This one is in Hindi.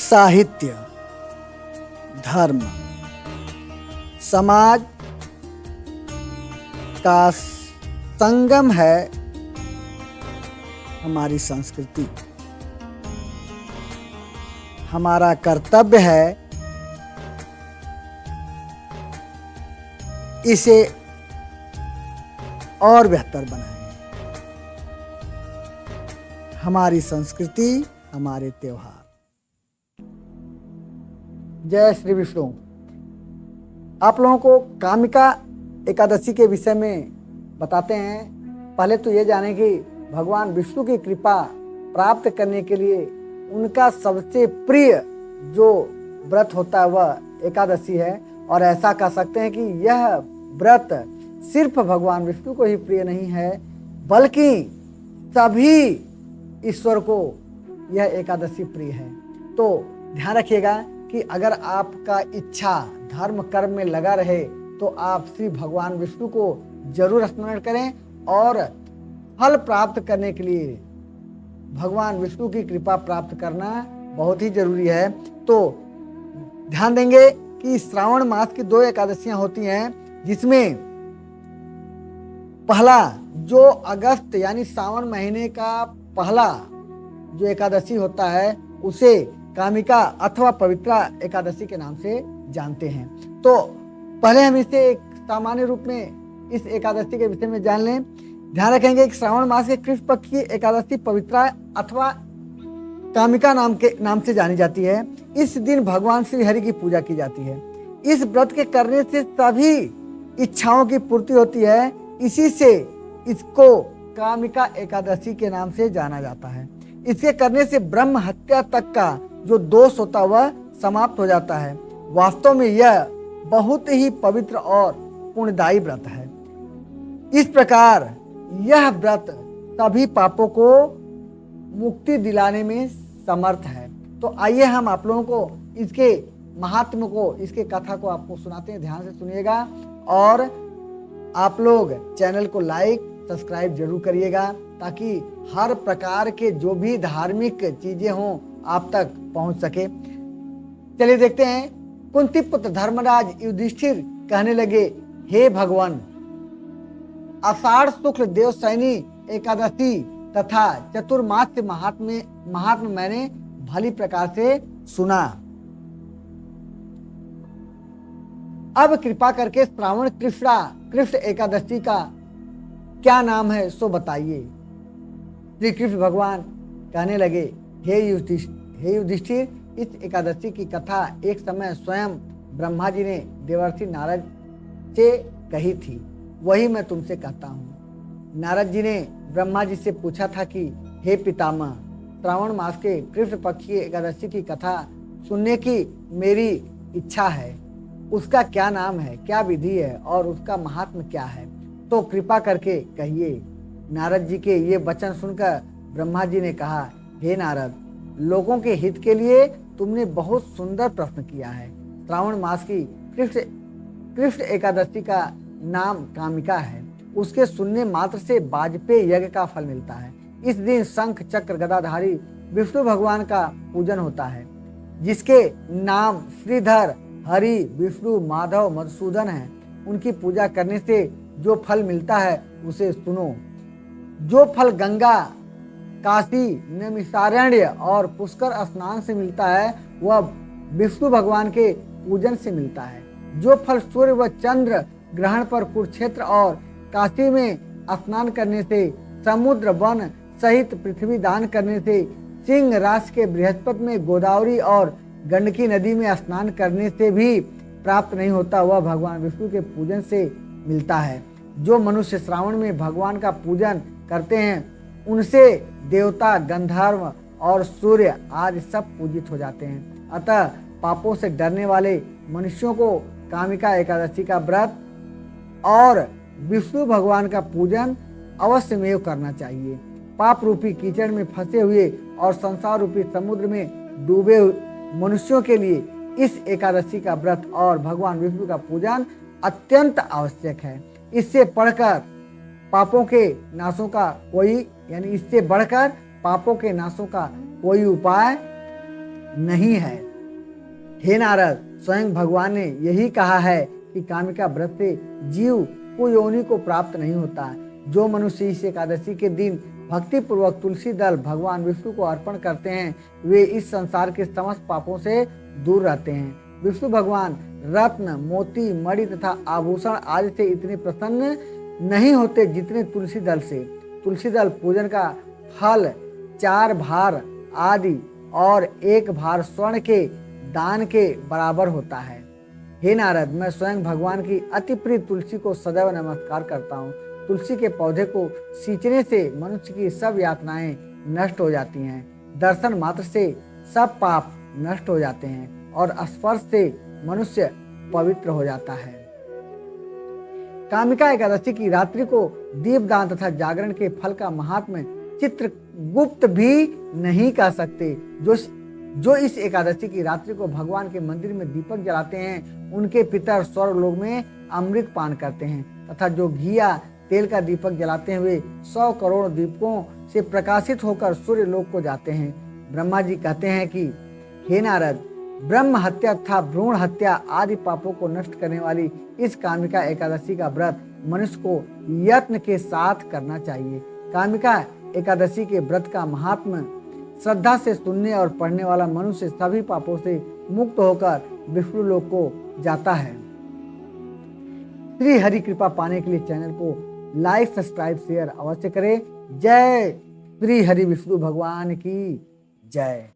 साहित्य, धर्म, समाज का संगम है हमारी संस्कृति। हमारा कर्तव्य है इसे और बेहतर बनाएं। हमारी संस्कृति, हमारे त्योहार। जय श्री विष्णु। आप लोगों को कामिका एकादशी के विषय में बताते हैं। पहले तो ये जानें कि भगवान विष्णु की कृपा प्राप्त करने के लिए उनका सबसे प्रिय जो व्रत होता है वह एकादशी है। और ऐसा कह सकते हैं कि यह व्रत सिर्फ भगवान विष्णु को ही प्रिय नहीं है, बल्कि सभी ईश्वर को यह एकादशी प्रिय है। तो ध्यान रखिएगा कि अगर आपका इच्छा धर्म कर्म में लगा रहे तो आप श्री भगवान विष्णु को जरूर स्मरण करें और फल प्राप्त करने के लिए भगवान विष्णु की कृपा प्राप्त करना बहुत ही जरूरी है। तो ध्यान देंगे कि श्रावण मास की 2 एकादशियां होती हैं, जिसमें पहला जो अगस्त यानी सावन महीने का पहला जो एकादशी होता है उसे कामिका अथवा पवित्रा एकादशी के नाम से जानते हैं। तो पहले हम इसे एक सामान्य रूप में इस एकादशी के विषय में जान लें। ध्यान रखेंगे कि श्रावण मास के कृष्ण पक्ष की एकादशी पवित्रा अथवा कामिका नाम से जानी जाती है। इस दिन भगवान श्री हरि की पूजा की जाती है। इस व्रत के करने से सभी इच्छाओं की पूर्ति होती है। इसी से इसको कामिका एकादशी के नाम से जाना जाता है। इसके करने से ब्रह्म हत्या तक का जो दोष होता वह समाप्त हो जाता है। वास्तव में यह बहुत ही पवित्र और पुण्यदायी व्रत है। इस प्रकार यह व्रत सभी पापों को मुक्ति दिलाने में समर्थ है। तो आइए हम आप लोगों को इसके महात्म को, इसके कथा को आपको सुनाते हैं। ध्यान से सुनिएगा और आप लोग चैनल को लाइक सब्सक्राइब जरूर करिएगा, ताकि हर प्रकार के जो भी धार्मिक चीजें हों आप तक पहुंच सके। चलिए देखते हैं। कुंती पुत्र धर्मराज युधिष्ठिर कहने लगे, हे भगवान, आषाढ़ शुक्ल देवशयनी एकादशी तथा चतुर्मास्य महात्म्य मैंने भली प्रकार से सुना। अब कृपा करके श्रावण कृष्ण एकादशी का क्या नाम है सो बताइए। श्री कृष्ण भगवान कहने लगे, हे युधिष्ठिर, इस एकादशी की कथा एक समय स्वयं ब्रह्मा जी ने देवर्षि नारद से कही थी, वही मैं तुमसे कहता हूँ। नारद जी ने ब्रह्मा जी से पूछा था कि हे पितामह, श्रावण मास के कृष्ण पक्ष की एकादशी की कथा सुनने की मेरी इच्छा है। उसका क्या नाम है, क्या विधि है और उसका महात्म्य क्या है, तो कृपा करके कहिए। नारद जी के ये वचन सुनकर ब्रह्मा जी ने कहा, हे नारद, लोगों के हित के लिए तुमने बहुत सुंदर प्रश्न किया है। श्रावण मास की कृष्ण एकादशी का नाम कामिका है। उसके सुनने मात्र से वाजपेय यज्ञ का फल मिलता है। इस दिन शंख चक्र गदाधारी विष्णु भगवान का पूजन होता है, जिसके नाम श्रीधर, हरि, विष्णु, माधव, मधुसूदन है। उनकी पूजा करने से जो फल मिलता है उसे सुनो। जो फल गंगा, काशी, नैमिषारण्य और पुष्कर स्नान से मिलता है वह विष्णु भगवान के पूजन से मिलता है। जो फल सूर्य व चंद्र ग्रहण पर कुरुक्षेत्र और काशी में स्नान करने से, समुद्र वन सहित पृथ्वी दान करने से, सिंह राशि के बृहस्पति में गोदावरी और गंडकी नदी में स्नान करने से भी प्राप्त नहीं होता, वह भगवान विष्णु के पूजन से मिलता है। जो मनुष्य श्रावण में भगवान का पूजन करते हैं उनसे देवता, गंधर्व और सूर्य आदि सब पूजित हो जाते हैं। अतः पापों से डरने वाले मनुष्यों को कामिका एकादशी का व्रत और विष्णु भगवान का पूजन अवश्यमेव करना चाहिए। पाप रूपी कीचड़ में फंसे हुए और संसार रूपी समुद्र में डूबे मनुष्यों के लिए इस एकादशी का व्रत और भगवान विष्णु का पूजन अत्यंत आवश्यक है। इससे बढ़कर पापों के नाशों का कोई उपाय नहीं है। हे नारद, स्वयं भगवान ने यही कहा है कि कामिका व्रत से जीव को योनि को प्राप्त नहीं होता। जो मनुष्य इस एकादशी के दिन भक्ति पूर्वक तुलसी दल भगवान विष्णु को अर्पण करते हैं, वे इस संसार के समस्त पापों से दूर रहते हैं। विष्णु भगवान रत्न, मोती, मणि तथा आभूषण आदि से इतने प्रसन्न नहीं होते जितने तुलसी दल से। तुलसी दल पूजन का फल 4 भार आदि और 1 भार स्वर्ण के दान के बराबर होता है। हे नारद, मैं स्वयं भगवान की अति प्रिय तुलसी को सदैव नमस्कार करता हूँ। तुलसी के पौधे को सींचने से मनुष्य की सब यातनाएं नष्ट हो जाती हैं। दर्शन मात्र से सब पाप नष्ट हो जाते हैं और स्पर्श से मनुष्य पवित्र हो जाता है। कामिका एकादशी की रात्रि को दीपदान तथा जागरण के फल का महात्म्य चित्रगुप्त भी नहीं कह सकते। जो इस एकादशी की रात्रि को भगवान के मंदिर में दीपक जलाते हैं, उनके पितर स्वर्गलोक में अमृत पान करते हैं तथा जो घिया तेल का दीपक जलाते हुए 100 करोड़ दीपकों से प्रकाशित होकर सूर्य लोक को जाते हैं। ब्रह्मा जी कहते हैं कि हे नारद, ब्रह्म हत्या तथा भ्रूण हत्या आदि पापों को नष्ट करने वाली इस कामिका एकादशी का व्रत मनुष्य को यत्न के साथ करना चाहिए। कामिका एकादशी के व्रत का महात्म्य श्रद्धा से सुनने और पढ़ने वाला मनुष्य सभी पापों से मुक्त होकर विष्णु लोक को जाता है। श्री हरि कृपा पाने के लिए चैनल को लाइक, सब्सक्राइब, शेयर अवश्य करें। जय श्री हरि विष्णु भगवान की जय।